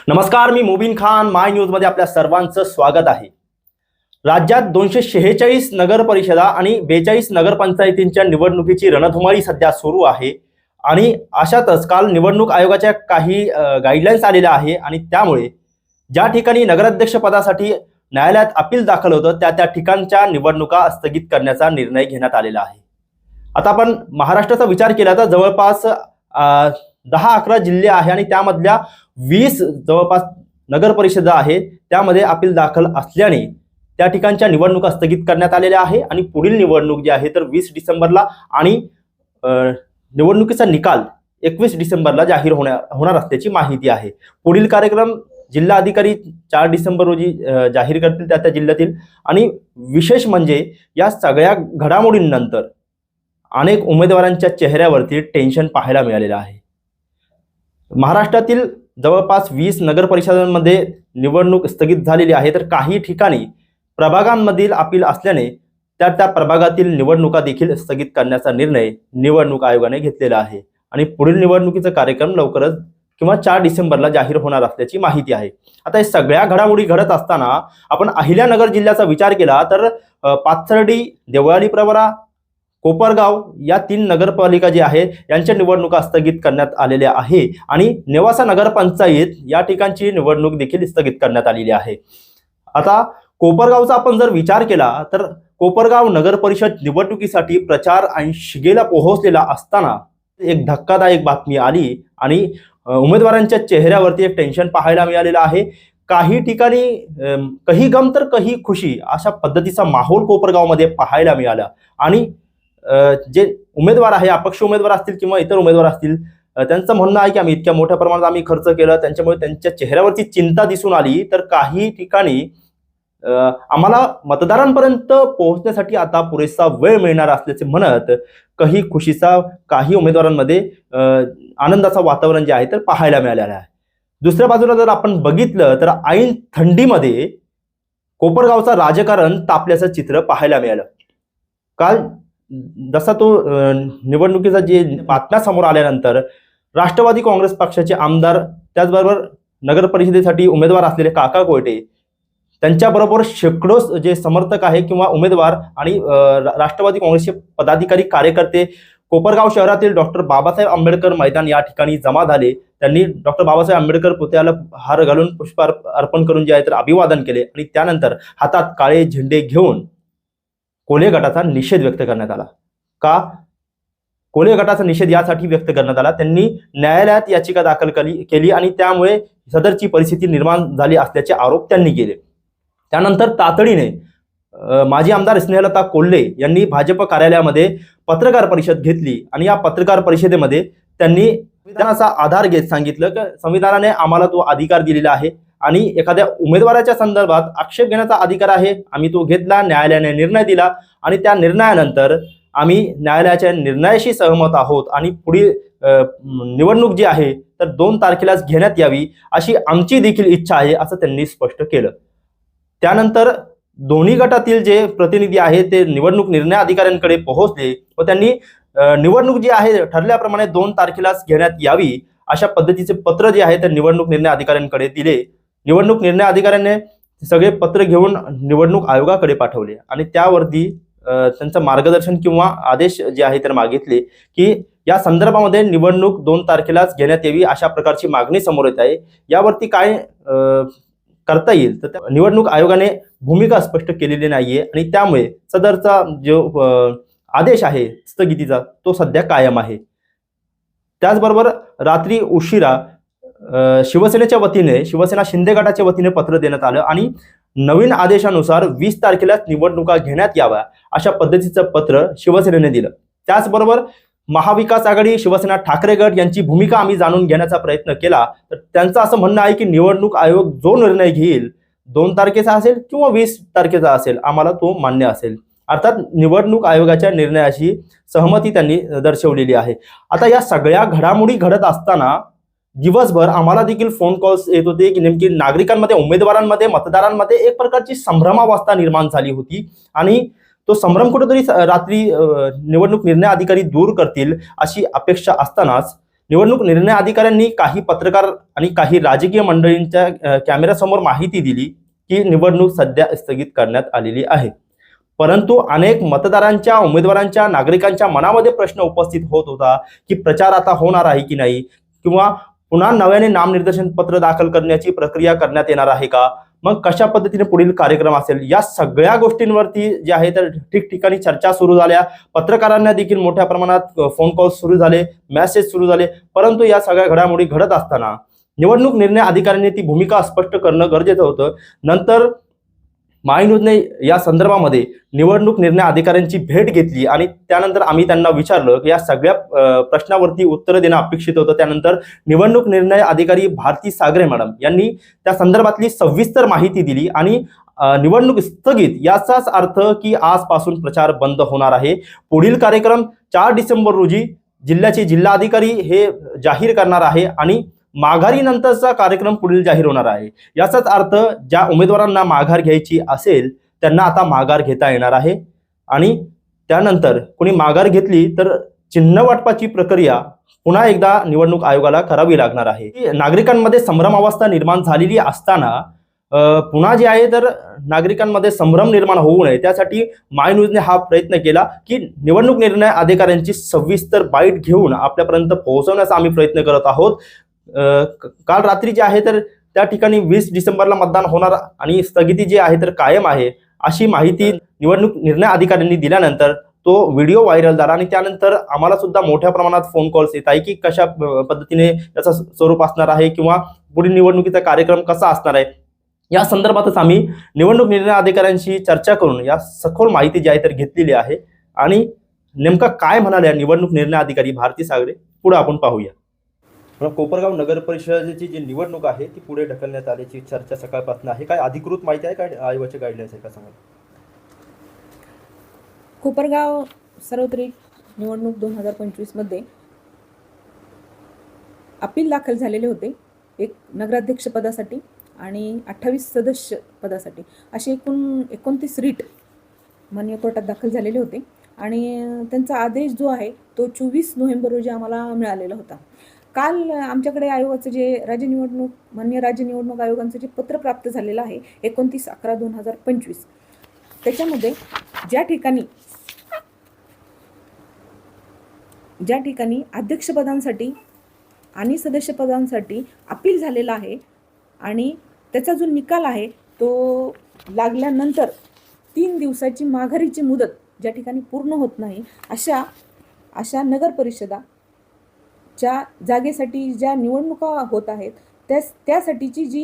नमस्कार, मी मुबीन खान. माय न्यूज मध्ये आपल्या सर्वांचं स्वागत आहे. राज्यात 246 नगर परिषदा आणि 42 नगरपंचायतींच्या निवडणुकीची रणधुमाळी सध्या सुरू आहे आणि अशातच काल निवडणूक आयोगाच्या काही गाईडलाईन्स आलेल्या आहे आणि त्यामुळे ज्या ठिकाणी नगराध्यक्ष पदासाठी न्यायालयात अपील दाखल होतं त्या ठिकाणच्या निवडणुका स्थगित करण्याचा निर्णय घेण्यात आलेला आहे. आता आपण महाराष्ट्राचा विचार केला तर जवळपास 10-11 जिल्हे आहे आणि त्यामधल्या 20 जवळपास नगर परिषदा आहेत त्यामध्ये अपील दाखल असल्याने त्या ठिकाणच्या निवडणुका स्थगित करण्यात आलेल्या आहे आणि पुढील निवडणूक जी आहे तर 20 डिसेंबरला आणि निवडणुकीचा निकाल 21 डिसेंबरला जाहीर होणार असल्याची माहिती आहे. पुढील कार्यक्रम जिल्हाधिकारी 4 डिसेंबर रोजी जाहीर करतील त्या जिल्ह्यातील. आणि विशेष म्हणजे या सगळ्या घडामोडींनंतर अनेक उमेदवारांच्या चेहऱ्यावरती टेन्शन पाहायला मिळालेलं आहे. महाराष्ट्रातील जवळपास 20 नगर परिषदांमध्ये निवडणूक स्थगित झालेली आहे तर काही ठिकाणी प्रभागांमधील अपील असल्याने त्या प्रभागातील निवडणुका देखील स्थगित करण्याचा निर्णय निवडणूक आयोगाने घेतलेला आहे आणि पुढील निवडणुकीचा कार्यक्रम लवकरच किंवा 4 डिसेंबरला जाहीर होणार असल्याची माहिती आहे. आता हे सगळ्या घडामोडी घडत असताना आपण अहिल्यानगर जिल्ह्याचा विचार केला तर पाथर्डी, देवळाली प्रवरा, कोपरगाव या 3 नगरपालिका जी आहेत यांच्या निवडणुका स्थगित करण्यात आलेल्या आहे आणि नेवासा नगरपंचायत या ठिकाणची निवडणूक देखील स्थगित करण्यात आलेली आहे. आता कोपरगावचा आपण जर विचार केला तर कोपरगाव नगर परिषद निवडणुकीसाठी प्रचार शिगेला पोहोचलेला असताना एक धक्कादायक बातमी आली आणि उमेदवारांच्या चेहऱ्यावरती एक टेन्शन पाहायला मिळालेलं आहे. काही ठिकाणी काही गम तर काही खुशी अशा पद्धतीचा माहोल कोपरगावमध्ये पाहायला मिळाला आणि जे उमेदवार आहे, अपक्ष उमेदवार असतील किंवा इतर उमेदवार असतील, त्यांचं म्हणणं आहे की आम्ही इतक्या मोठ्या प्रमाणात आम्ही खर्च केला, त्यांच्यामुळे त्यांच्या चेहऱ्यावरती चिंता दिसून आली. तर काही ठिकाणी आम्हाला मतदारांपर्यंत पोहोचण्यासाठी आता पुरेसा वेळ मिळणार असल्याचे म्हणत काही खुशीचा, काही उमेदवारांमध्ये आनंदाचं वातावरण जे आहे तर पाहायला मिळालेलं आहे. दुसऱ्या बाजूला जर आपण बघितलं तर ऐन थंडीमध्ये कोपरगावचा राजकारण तापल्याचं चित्र पाहायला मिळालं. काल जसा तो निवडणुकीचा जे बातम्या समोर आल्यानंतर राष्ट्रवादी काँग्रेस पक्षाचे आमदार, त्याचबरोबर नगर परिषदेसाठी उमेदवार असलेले काका कोयटे, त्यांच्याबरोबर शेकडो जे समर्थक आहे किंवा उमेदवार आणि राष्ट्रवादी काँग्रेसचे पदाधिकारी, कार्यकर्ते कोपरगाव शहरातील डॉक्टर बाबासाहेब आंबेडकर मैदान या ठिकाणी जमा झाले. त्यांनी डॉक्टर बाबासाहेब आंबेडकर पुतळ्याला हार घालून पुष्प अर्पण करून जे आहे तर अभिवादन केले आणि त्यानंतर हातात काळे झेंडे घेऊन कोल्हे गटाचा निषेध व्यक्त करण्यात आला. का कोल्हे गटाचा निषेध यासाठी व्यक्त करण्यात आला, त्यांनी न्यायालयात याचिका दाखल केली आणि त्यामुळे सदरची परिस्थिती निर्माण झाली असल्याचे आरोप त्यांनी केले. त्यानंतर तातडीने माजी आमदार स्नेहलता कोल्हे यांनी भाजप कार्यालयामध्ये पत्रकार परिषद घेतली आणि या पत्रकार परिषदेमध्ये त्यांनी संविधानाचा आधार घेत सांगितलं की संविधानाने आम्हाला तो अधिकार दिलेला आहे आणि एखाद्या उमेदवाराच्या संदर्भात आक्षेप घेण्याचा अधिकार आहे, आम्ही तो घेतला, न्यायालयाने निर्णय दिला आणि त्या निर्णयानंतर आम्ही न्यायालयाच्या निर्णयाशी सहमत आहोत आणि पुढील निवडणूक जी आहे तर 2 तारखेलाच घेण्यात यावी अशी आमची देखील इच्छा आहे असं त्यांनी स्पष्ट केलं. त्यानंतर दोन्ही गटातील जे प्रतिनिधी आहेत ते निवडणूक निर्णय अधिकाऱ्यांकडे पोहोचले व त्यांनी निवडणूक जी आहे ठरल्याप्रमाणे 2 तारखेलाच घेण्यात यावी अशा पद्धतीचे पत्र जे आहे ते निवडणूक निर्णय अधिकाऱ्यांकडे दिले. निवडणूक निर्णय अधिकाऱ्याने सगळे पत्र घेऊन निवडणूक आयोगाकडे पाठवले आणि त्यावरती त्यांचं मार्गदर्शन किंवा आदेश जे आहे तर मागितले की या संदर्भामध्ये निवडणूक 2 तारखेलाच घेण्यात यावी अशा प्रकारची मागणी समोर येत आहे. यावरती काय करता येईल तर निवडणूक आयोगाने भूमिका स्पष्ट केलेली नाहीये आणि त्यामुळे सदरचा जो आदेश आहे स्थगितीचा तो सध्या कायम आहे. त्याचबरोबर रात्री उशिरा शिवसेनेच्या वतीने, शिवसेना शिंदे गटाच्या वतीने पत्र देण्यात आलं आणि नवीन आदेशानुसार 20 तारखेलाच निवडणुका घेण्यात याव्या अशा पद्धतीचं पत्र शिवसेनेने दिलं. त्याचबरोबर महाविकास आघाडी, शिवसेना ठाकरे गट यांची भूमिका आम्ही जाणून घेण्याचा प्रयत्न केला तर त्यांचं असं म्हणणं आहे की निवडणूक आयोग जो निर्णय घेईल 2 तारखेचा असेल किंवा 20 तारखेचा असेल आम्हाला तो मान्य असेल. अर्थात निवडणूक आयोगाच्या निर्णयाशी सहमती त्यांनी दर्शवलेली आहे. आता या सगळ्या घडामोडी घडत असताना दिवसभर आम्हाला देखील फोन कॉल्स येत होते की नेमकी नागरिकांमध्ये, उमेदवारांमध्ये, मतदारांमध्ये एक प्रकारची संभ्रमावस्था निर्माण झाली होती आणि तो संभ्रम कुठेतरी रात्री निवडणूक निर्णय अधिकारी दूर करतील अशी अपेक्षा असतानाच निवडणूक निर्णय अधिकाऱ्यांनी काही पत्रकार आणि काही राजकीय मंडळींच्या कॅमेऱ्यासमोर माहिती दिली की निवडणूक सध्या स्थगित करण्यात आलेली आहे. परंतु अनेक मतदारांच्या, उमेदवारांच्या, नागरिकांच्या मनामध्ये प्रश्न उपस्थित होत होता की प्रचार आता होणार आहे की नाही, किंवा पुन्हा नव्याने नामनिर्देशन पत्र दाखल करण्याची प्रक्रिया करण्यात येणार आहे का, मग कशा पद्धतीने पुढील कार्यक्रम असेल, या सगळ्या गोष्टींवरती जे आहे तर ठिकठिकाणी चर्चा सुरू झाल्या. पत्रकारांना देखील मोठ्या प्रमाणात फोन कॉल सुरू झाले, मेसेज सुरू झाले. परंतु या सगळ्या घडामोडी घडत असताना निवडणूक निर्णय अधिकाऱ्यांनी ती भूमिका स्पष्ट करणं गरजेचं होतं. नंतर मायन्यूजने या संदर्भामध्ये निवडणूक निर्णय अधिकाऱ्यांची भेट घेतली आणि त्यानंतर आम्ही त्यांना विचारलं की या सगळ्या प्रश्नावरती उत्तर देणं अपेक्षित होतं. त्यानंतर निवडणूक निर्णय अधिकारी भारती सागरे मॅडम यांनी त्या संदर्भातली सविस्तर माहिती दिली आणि निवडणूक स्थगित याचाच अर्थ की आजपासून प्रचार बंद होणार आहे. पुढील कार्यक्रम 4 डिसेंबर रोजी जिल्ह्याचे जिल्हाधिकारी हे जाहीर करणार आहे आणि माघारी नंतरचा कार्यक्रम पुढील जाहीर होणार आहे. याचाच अर्थ ज्या उमेदवारांना माघार घ्यायची असेल त्यांना आता माघार घेता येणार आहे आणि त्यानंतर कोणी माघार घेतली तर चिन्ह वाटपाची प्रक्रिया पुन्हा एकदा निवडणूक आयोगाला करावी लागणार आहे. नागरिकांमध्ये संभ्रमावस्था निर्माण झालेली असताना पुन्हा जे आहे तर नागरिकांमध्ये संभ्रम निर्माण होऊ नये त्यासाठी मायन्यूजने हा प्रयत्न केला की निवडणूक निर्णय अधिकाऱ्यांची सविस्तर बाईट घेऊन आपल्यापर्यंत पोहोचवण्याचा आम्ही प्रयत्न करत आहोत. काल रात्री जे आहे तर त्या ठिकाणी 20 डिसेंबरला मतदान होणार आणि स्थगिती जी आहे तर कायम आहे अशी माहिती निवडणूक निर्णय अधिकाऱ्यांनी दिल्यानंतर तो व्हिडिओ व्हायरल झाला आणि त्यानंतर आम्हाला सुद्धा मोठ्या प्रमाणात फोन कॉल्स येत आहे की कशा पद्धतीने याचं स्वरूप असणार आहे किंवा पुढील निवडणुकीचा कार्यक्रम कसा असणार आहे. या संदर्भातच आम्ही निवडणूक निर्णय अधिकाऱ्यांशी चर्चा करून या सखोल माहिती जी आहे तर घेतलेली आहे आणि नेमका काय म्हणाले निवडणूक निर्णय अधिकारी भारती सागरे पुढे आपण पाहूया. कोपरगाव नगर परिषदेची जी निवडणूक आहे ती पुढे ढकलण्यात आल्याची चर्चा सकाळपासून आहे. काय अधिकृत माहिती आहे, काय आयोगाचे गाईडलाईन्स आहे का सांगा. कोपरगाव सार्वत्रिक निवडणूक 2025 मध्ये अपील दाखल झालेले होते. एक नगराध्यक्ष पदासाठी आणि 28 सदस्य पदासाठी असे एकूण 29 रीट मान्य कोर्टात दाखल झालेले होते आणि त्यांचा आदेश जो आहे तो 24 नोव्हेंबर रोजी आम्हाला मिळालेला होता. काल आमच्याकडे आयोगाचं जे मान्य राज्य निवडणूक आयोगाचं जे पत्र प्राप्त झालेलं आहे 29/11/2025 त्याच्यामध्ये ज्या ठिकाणी अध्यक्षपदांसाठी आणि सदस्यपदांसाठी अपील झालेला आहे आणि त्याचा जो निकाल आहे तो लागल्यानंतर 3 दिवसाची माघारीची मुदत ज्या ठिकाणी पूर्ण होत नाही अशा नगर परिषदा ज्या जागेसाठी ज्या निवडणुका होत आहेत त्यासाठीची जी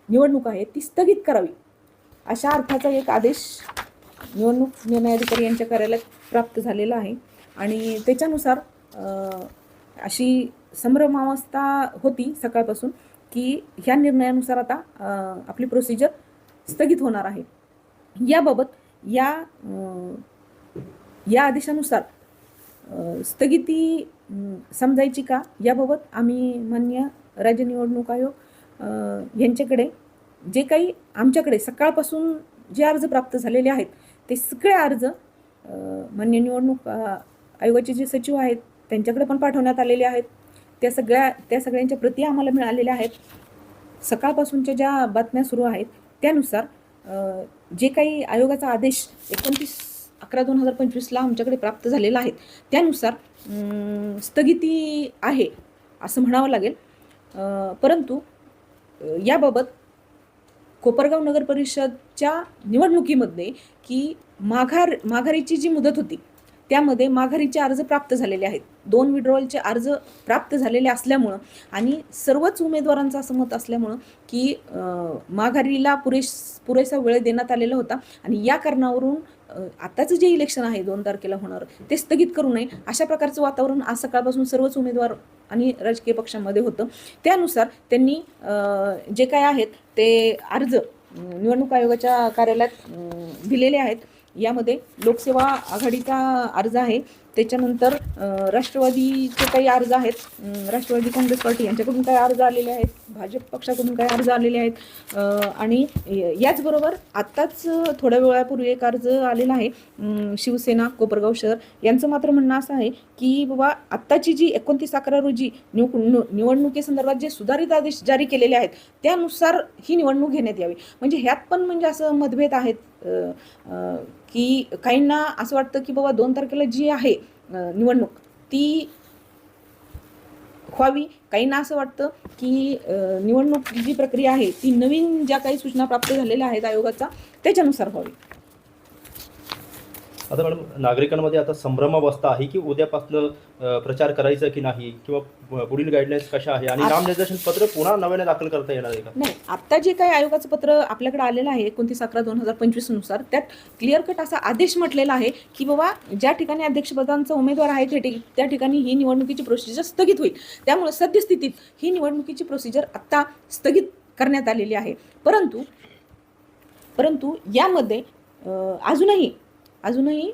निवडणूक आहे ती स्थगित करावी अशा अर्थाचा एक आदेश निवडणूक निर्णय अधिकारी यांच्या कार्यालयात प्राप्त झालेला आहे आणि त्याच्यानुसार अशी संभ्रमावस्था होती सकाळपासून की ह्या निर्णयानुसार आता आपली प्रोसिजर स्थगित होणार आहे. याबाबत या आदेशानुसार स्थगिती समजायची का याबाबत आम्ही मान्य राज्य निवडणूक आयोग यांच्याकडे जे काही आमच्याकडे सकाळपासून जे अर्ज प्राप्त झालेले आहेत ते सगळे अर्ज मान्य निवडणूक आयोगाचे जे सचिव आहेत त्यांच्याकडे पण पाठवण्यात आलेले आहेत. त्या सगळ्यांच्या प्रती आम्हाला मिळालेल्या आहेत. सकाळपासूनच्या ज्या बातम्या सुरू आहेत त्यानुसार जे काही आयोगाचा आदेश 29/11/2025 आमच्याकडे प्राप्त झालेला आहे त्यानुसार स्थगिती आहे असं म्हणावं लागेल. परंतु याबाबत कोपरगाव नगर परिषदच्या निवडणुकीमध्ये की माघारीची जी मुदत होती त्यामध्ये माघारीचे अर्ज प्राप्त झालेले आहेत. 2 विड्रॉलचे अर्ज प्राप्त झालेले असल्यामुळं आणि सर्वच उमेदवारांचं असं मत असल्यामुळं की माघारीला पुरेसा वेळ देण्यात आलेला होता आणि या कारणावरून आताचं जे इलेक्शन आहे 2 तारखेला होणार ते स्थगित करू नये अशा प्रकारचं वातावरण आज सकाळपासून सर्वच उमेदवार आणि राजकीय पक्षांमध्ये होतं. त्यानुसार त्यांनी जे काय आहेत ते अर्ज निवडणूक आयोगाच्या कार्यालयात दिलेले आहेत. यामध्ये लोकसेवा आघाडीचा अर्ज आहे त्याच्यानंतर राष्ट्रवादीचे काही अर्ज आहेत, राष्ट्रवादी काँग्रेस पार्टी यांच्याकडून काही अर्ज आलेले आहेत, भाजप पक्षाकडून काही अर्ज आलेले आहेत, आणि याचबरोबर आत्ताच थोड्या वेळापूर्वी एक अर्ज आलेला आहे शिवसेना कोपरगाव शहर यांचं. मात्र म्हणणं असं आहे की बाबा आत्ताची जी 29/11 रोजी निवडणुकीसंदर्भात जे सुधारित आदेश जारी केलेले आहेत त्यानुसार ही निवडणूक घेण्यात यावी. म्हणजे ह्यात पण म्हणजे असं मतभेद आहेत की काहींना असं वाटतं की बाबा 2 तारखेला जी आहे निवडणूक ती व्हावी, काहींना असं वाटतं की निवडणूक जी प्रक्रिया आहे ती नवीन ज्या काही सूचना प्राप्त झालेल्या आहेत आयोगाचा त्याच्यानुसार व्हावी. आता मॅडम, नागरिकांमध्ये आता संभ्रमावस्था आहे की उद्यापासून प्रचार करायचा की नाही, किंवा पुढील गाईडलाईन्स कशा आहे, आणि नामनिर्देशन पत्र पुन्हा नव्याने दाखल करता येणार आहे का? नाही, आता जे काही आयोगाचं पत्र आपल्याकडे आलेलं आहे 29/11/2025 नुसार त्यात क्लिअर कट असा आदेश म्हटलेला आहे की बाबा ज्या ठिकाणी अध्यक्षपदांचा उमेदवार आहे त्या ठिकाणी ही निवडणुकीची प्रोसिजर स्थगित होईल. त्यामुळे सद्यस्थितीत ही निवडणुकीची प्रोसिजर आत्ता स्थगित करण्यात आलेली आहे. परंतु यामध्ये अजूनही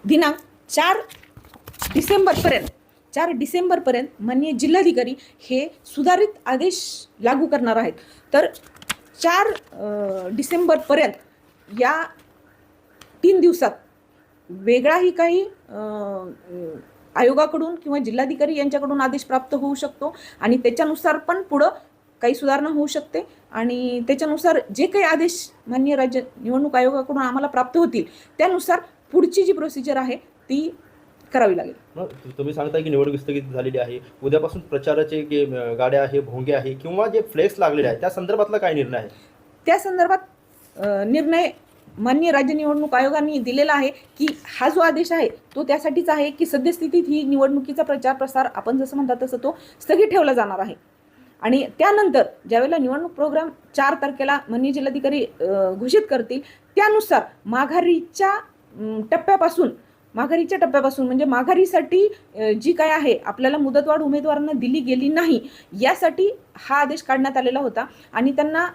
दिनांक 4 डिसेंबरपर्यंत माननीय जिल्हाधिकारी हे सुधारित आदेश लागू करणार आहेत. तर 4 डिसेंबरपर्यंत या 3 दिवसात वेगळाही काही आयोगाकडून किंवा जिल्हाधिकारी यांच्याकडून आदेश प्राप्त होऊ शकतो आणि त्याच्यानुसार पण पुढं काही सुधारणा होऊ शकते. आणि त्याच्यानुसार जे काही आदेश माननीय राज्य निवडणूक आयोगाकडून आम्हाला प्राप्त होतील त्यानुसार पुढची जी प्रोसिजर आहे ती करावी लागेल. तुम्ही सांगताय की निवडणूक स्थगित झालेली आहे, उद्यापासून प्रचाराचे गाड्या आहे, भोंगे आहे किंवा जे फ्लेक्स लागलेले आहेत त्या संदर्भातला काय निर्णय आहे? त्या संदर्भात निर्णय माननीय राज्य निवडणूक आयोगाने दिलेला आहे की हा जो आदेश आहे तो त्यासाठीच आहे की सद्यस्थितीत ही निवडणुकीचा प्रचार प्रसार आपण जसं म्हणतात तसं तो स्थगित ठेवला जाणार आहे. आणि त्यानंतर ज्यावेळेला निवडणूक प्रोग्राम 4 तारखेला माननीय जिल्हाधिकारी घोषित करतील त्यानुसार माघारीच्या टप्प्यापासून म्हणजे माघारीसाठी जी काय आहे आपल्याला मुदतवाढ उमेदवारांना दिली गेली नाही यासाठी हा आदेश काढण्यात आलेला होता. आणि त्यांना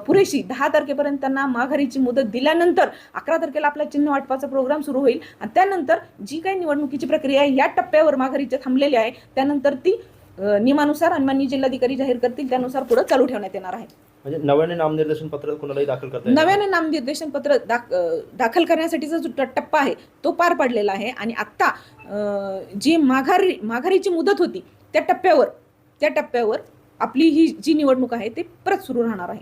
पुरेशी 10 तारखेपर्यंत त्यांना माघारीची मुदत दिल्यानंतर 11 तारखेला आपला चिन्ह वाटपाचा प्रोग्राम सुरू होईल. आणि त्यानंतर जी काही निवडणुकीची प्रक्रिया आहे या टप्प्यावर माघारीच्या थांबलेली आहे त्यानंतर ती नियमानुसार आणि माननीय जिल्हाधिकारी जाहीर करतील त्यानुसार पुढे चालू ठेवण्यात येणार आहे. म्हणजे नव्याने नामनिर्देशन पत्र कोणालाही दाखल करता येईल? नव्याने नामनिर्देशन पत्र दाखल करण्यासाठीचा जो टप्पा आहे तो पार पडलेला आहे. आणि आत्ता जी माघारीची मुदत होती त्या टप्प्यावर आपली ही जी निवडणूक आहे ते परत सुरू राहणार आहे.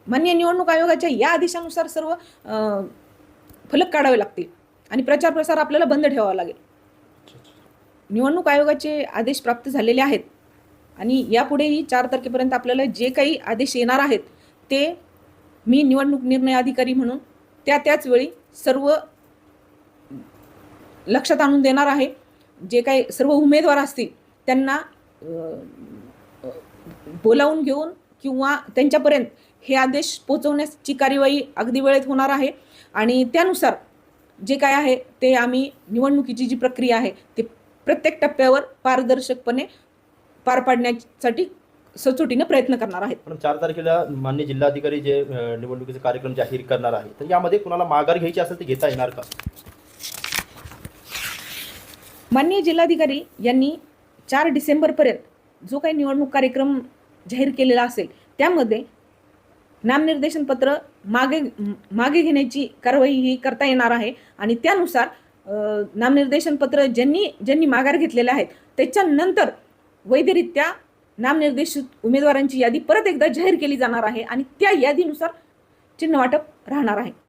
माननीय निवडणूक आयोगाच्या या आदेशानुसार सर्व फलक काढावे लागतील आणि प्रचार प्रसार आपल्याला बंद ठेवावा लागेल. निवडणूक आयोगाचे आदेश प्राप्त झालेले आहेत आणि यापुढेही 4 तारखेपर्यंत आपल्याला जे काही आदेश येणार आहेत ते मी निवडणूक निर्णय अधिकारी म्हणून त्याच वेळी सर्व लक्षात आणून देणार आहे. जे काही सर्व उमेदवार असतील त्यांना बोलावून घेऊन किंवा त्यांच्यापर्यंत हे आदेश पोहोचवण्याची कार्यवाही अगदी वेळेत होणार आहे. आणि त्यानुसार जे काय आहे ते आम्ही निवडणुकीची जी प्रक्रिया आहे ते प्रत्येक टप्प्यावर पारदर्शकपणे पार पाडण्यासाठी सचोटीने प्रयत्न करणार आहेत. पण 4 तारखेला माननीय जिल्हाधिकारी जे निवडणुकीचा कार्यक्रम जाहीर करणार आहे तर यामध्ये कुणाला माघार घ्यायची असेल ते घेता येणार का? माननीय जिल्हाधिकारी यांनी 4 डिसेंबरपर्यंत जो काही निवडणूक कार्यक्रम जाहीर केलेला असेल त्यामध्ये नामनिर्देशन पत्र मागे घेण्याची कारवाई ही करता येणार आहे. आणि त्यानुसार नामनिर्देशन पत्र ज्यांनी माघार घेतलेले आहेत त्याच्यानंतर वैधरित्या नामनिर्देशित उमेदवारांची यादी परत एकदा जाहीर केली जाणार आहे आणि त्या यादीनुसार चिन्ह वाटप राहणार आहे.